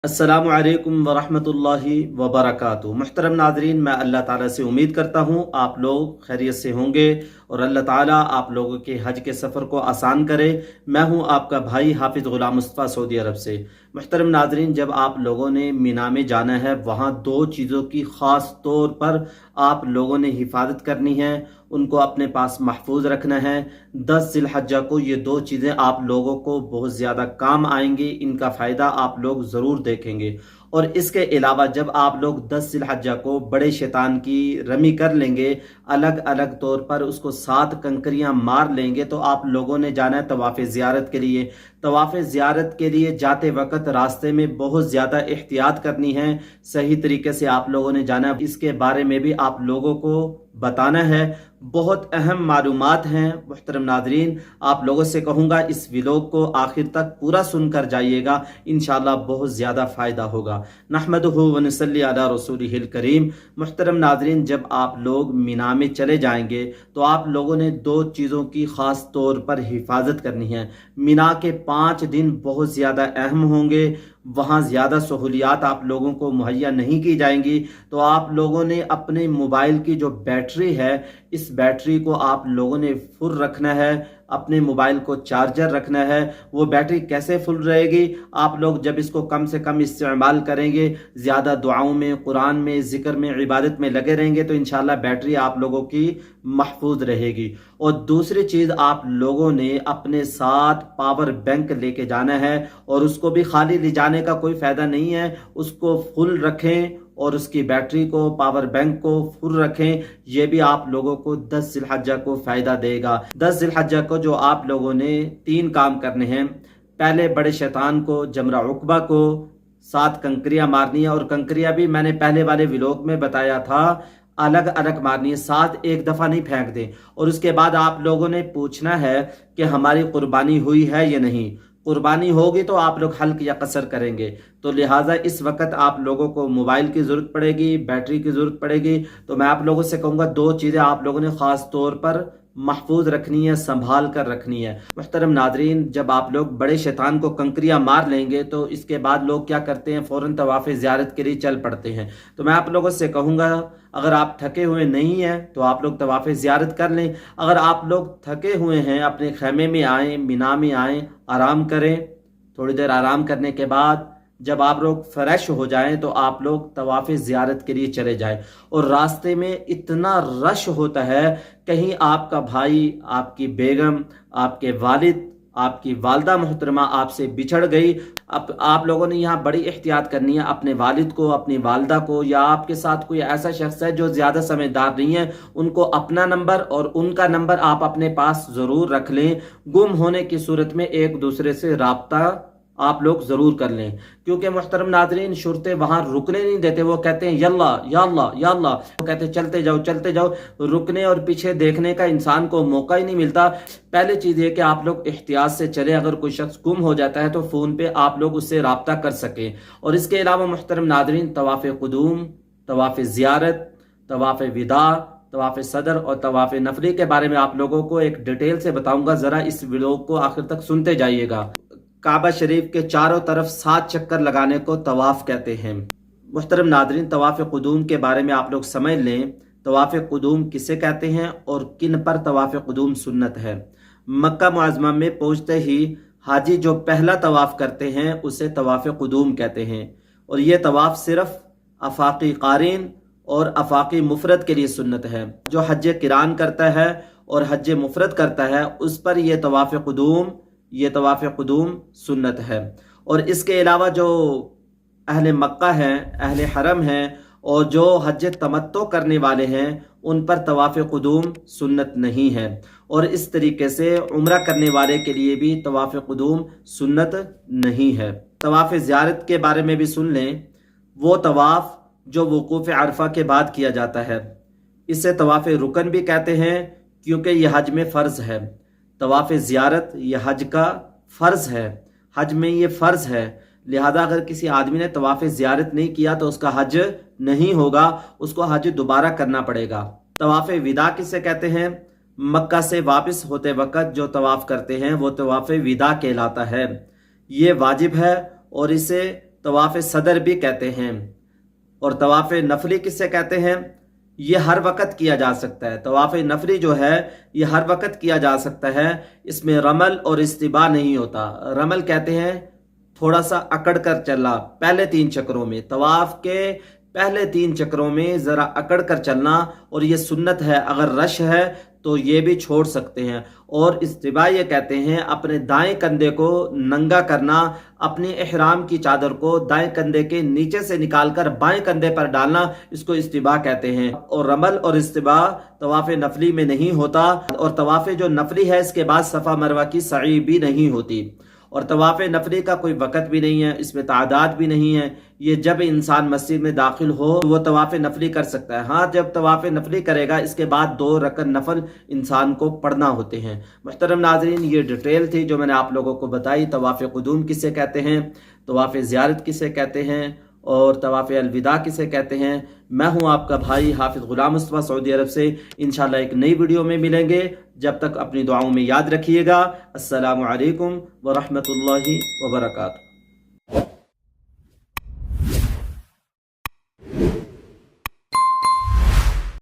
अस्सलामु अलैकुम वरहमतुल्लाहि वबरकातुहू। मुहतरम नाज़रीन, मैं अल्लाह ताला से उम्मीद करता हूँ आप लोग खैरियत से होंगे और अल्लाह ताला आप लोगों के हज के सफ़र को आसान करे। मैं हूँ आपका भाई हाफिज़ ग़ुलाम मुस्तफ़ा सऊदी अरब से। मुहतरम नाज़रीन, जब आप लोगों ने मीना में जाना है, वहाँ दो चीज़ों की ख़ास तौर पर आप लोगों ने हिफाजत करनी है, उनको अपने पास महफूज रखना है। 10 ज़िलहज्जा को ये दो चीज़ें आप लोगों को बहुत ज़्यादा काम आएंगी, इनका फ़ायदा आप लोग ज़रूर देखेंगे। और इसके अलावा जब आप लोग 10 ज़िलहज्जा को बड़े शैतान की रमी कर लेंगे, अलग अलग तौर पर उसको 7 कंकरियां मार लेंगे, तो आप लोगों ने जाना है तवाफ़ ज़ियारत के लिए। तवाफ़ ज़ियारत के लिए जाते वक्त रास्ते में बहुत ज़्यादा एहतियात करनी है, सही तरीके से आप लोगों ने जाना है। इसके बारे में भी आप लोगों को बताना है। बहुत अहम मालूमात हैं। मुहतरम नाज़रीन, आप लोगों से कहूँगा इस व्लॉग को आखिर तक पूरा सुनकर जाइएगा, इंशाअल्लाह बहुत ज़्यादा फ़ायदा होगा। नहमदुहु व नसल्ली अला रसूलिहिल करीम। मुहतरम नाज़रीन, जब आप लोग मीना में चले जाएंगे तो आप लोगों ने दो चीज़ों की ख़ास तौर पर हिफाजत करनी है। मीना के 5 दिन बहुत ज़्यादा अहम होंगे, वहाँ ज़्यादा सहूलियात आप लोगों को मुहैया नहीं की जाएंगी। तो आप लोगों ने अपने मोबाइल की जो बैटरी है, इस बैटरी को आप लोगों ने फुल रखना है, अपने मोबाइल को चार्जर रखना है। वो बैटरी कैसे फुल रहेगी? आप लोग जब इसको कम से कम इस्तेमाल करेंगे, ज़्यादा दुआओं में, कुरान में, ज़िक्र में, इबादत में लगे रहेंगे, तो इंशाल्लाह बैटरी आप लोगों की महफूज रहेगी। और दूसरी चीज़, आप लोगों ने अपने साथ पावर बैंक लेके जाना है, और उसको भी खाली ले जाने का कोई फ़ायदा नहीं है, उसको फुल रखें और उसकी बैटरी को, पावर बैंक को फुल रखें। ये भी आप लोगों को 10 ज़िलहज्जा को फ़ायदा देगा। 10 ज़िलहज्जा को जो आप लोगों ने 3 काम करने हैं। पहले बड़े शैतान को, जमरा उक़बा को 7 कंकरियां मारनी है, और कंकरियां भी मैंने पहले वाले व्लॉग में बताया था, अलग अलग मारनी है, 7 एक दफ़ा नहीं फेंक दें। और उसके बाद आप लोगों ने पूछना है कि हमारी कुर्बानी हुई है या नहीं। कुर्बानी होगी तो आप लोग हल्क या कसर करेंगे। तो लिहाजा इस वक्त आप लोगों को मोबाइल की ज़रूरत पड़ेगी, बैटरी की ज़रूरत पड़ेगी। तो मैं आप लोगों से कहूँगा दो चीज़ें आप लोगों ने ख़ास तौर पर महफूज रखनी है, संभाल कर रखनी है। मुहतरम नाज़रीन, जब आप लोग बड़े शैतान को कंकरियां मार लेंगे, तो इसके बाद लोग क्या करते हैं, फ़ौरन तवाफ़ ज़ियारत के लिए चल पड़ते हैं। तो मैं आप लोगों से कहूँगा, अगर आप थके हुए नहीं हैं तो आप लोग तवाफ़ ज़ियारत कर लें। अगर आप लोग थके हुए हैं, अपने खैमे में आएँ, मीना में आएँ, आराम करें। थोड़ी देर आराम करने के बाद जब आप लोग फ्रेश हो जाएं, तो आप लोग तवाफ़ ज़ियारत के लिए चले जाएं। और रास्ते में इतना रश होता है, कहीं आपका भाई, आपकी बेगम, आपके वालिद, आपकी वालदा मोहतरमा आपसे बिछड़ गई। अब आप लोगों ने यहाँ बड़ी एहतियात करनी है। अपने वालिद को, अपनी वालदा को, या आपके साथ कोई ऐसा शख्स है जो ज़्यादा समझदार नहीं है, उनको अपना नंबर और उनका नंबर आप अपने पास ज़रूर रख लें। गुम होने की सूरत में एक दूसरे से राब्ता आप लोग ज़रूर कर लें, क्योंकि मुहतरम नाज़रीन, शुरते वहाँ रुकने नहीं देते। वो कहते हैं यल्ला या अल्लाह या अल्लाह, वो कहते हैं चलते जाओ चलते जाओ। रुकने और पीछे देखने का इंसान को मौका ही नहीं मिलता। पहले चीज़ ये कि आप लोग एहतियात से चले। अगर कोई शख्स गुम हो जाता है तो फ़ोन पे आप लोग उससे राब्ता कर सकें। और इसके अलावा मुहतरम नाज़रीन, तवाफ़ क़ुदूम, तवाफ़ ज़ियारत, तवाफ़ विदा, तवाफ़ सदर और तवाफ़ नफली के बारे में आप लोगों को एक डिटेल से बताऊंगा। ज़रा इस व्लॉग को आखिर तक सुनते जाइएगा। काबा शरीफ के चारों तरफ 7 चक्कर लगाने को तवाफ़ कहते हैं। मुहतरम नाज़रीन, तवाफ़ क़ुदूम के बारे में आप लोग समझ लें। तवाफ़ क़ुदूम किसे कहते हैं और किन पर तवाफ़ क़ुदूम सुन्नत है। मक्का मुअज़्ज़मा में पहुँचते ही हाजी जो पहला तवाफ़ करते हैं उसे तवाफ़ क़ुदूम कहते हैं। और ये तवाफ़ सिर्फ़ अफ़ाक़ी क़ारीन और अफ़ाक़ी मुफ़रद के लिए सुन्नत है। जो हज क़िरान करता है और हज मुफ़रद करता है, उस पर यह तवाफ़ क़ुदूम सुन्नत है। और इसके अलावा जो अहले मक्का हैं, अहले हरम हैं, और जो हज तमत्तो करने वाले हैं, उन पर तवाफ़ क़ुदूम सुन्नत नहीं है। और इस तरीके से उम्रा करने वाले के लिए भी तवाफ़ क़ुदूम सुन्नत नहीं है। तवाफ़ ज़ियारत के बारे में भी सुन लें। वो तवाफ़ जो वुक़ूफ़ अरफ़ा के बाद किया जाता है, इसे तवाफ़ रुकन भी कहते हैं, क्योंकि यह हज में फ़र्ज़ है। तवाफ़ ज़ियारत यह हज का फ़र्ज़ है, हज में ये फ़र्ज़ है। लिहाजा अगर किसी आदमी ने तवाफ़ ज़ियारत नहीं किया तो उसका हज नहीं होगा, उसको हज दोबारा करना पड़ेगा। तवाफ़ विदा किसे कहते हैं? मक्का से वापस होते वक्त जो तवाफ़ करते हैं वो तवाफ़ विदा कहलाता है। ये वाजिब है और इसे तवाफ़ सदर भी कहते हैं। और तवाफ़ नफली किससे कहते हैं? ये हर वक्त किया जा सकता है। तवाफ़ नफली जो है ये हर वक्त किया जा सकता है, इसमें रमल और इस्तिबा नहीं होता। रमल कहते हैं थोड़ा सा अकड़ कर चलना पहले 3 चक्रों में, तवाफ़ के पहले 3 चक्रों में ज़रा अकड़ कर चलना, और ये सुन्नत है। अगर रश है तो ये भी छोड़ सकते हैं। और इस्तिबा ये कहते हैं अपने दाएं कंधे को नंगा करना, अपने इहराम की चादर को दाएं कंधे के नीचे से निकालकर बाएं कंधे पर डालना, इसको इस्तिबा कहते हैं। और रमल और इस्तिबा तवाफ़ नफली में नहीं होता। और तवाफ़ जो नफली है इसके बाद सफ़ा मरवा की सई भी नहीं होती। और तवाफ़ नफली का कोई वक़्त भी नहीं है, इसमें तादाद भी नहीं है। ये जब इंसान मस्जिद में दाखिल हो तो वो तवाफ़ नफली कर सकता है। हाँ, जब तवाफ़ नफली करेगा इसके बाद 2 रकन नफल इंसान को पढ़ना होते हैं। मुहतरम नाज़रीन, ये डिटेल थी जो मैंने आप लोगों को बताई। तवाफ़ कुदूम किसे कहते हैं, तवाफ़ ज़ियारत किसे कहते हैं, और तवाफ़ अलविदा किसे कहते हैं। मैं हूं आपका भाई हाफिज़ गुलाम मुस्तफ़ा सऊदी अरब से। इंशाल्लाह एक नई वीडियो में मिलेंगे। जब तक अपनी दुआओं में याद रखिएगा। अस्सलामु अलैकुम व रहमतुल्लाहि व बरकातुहू।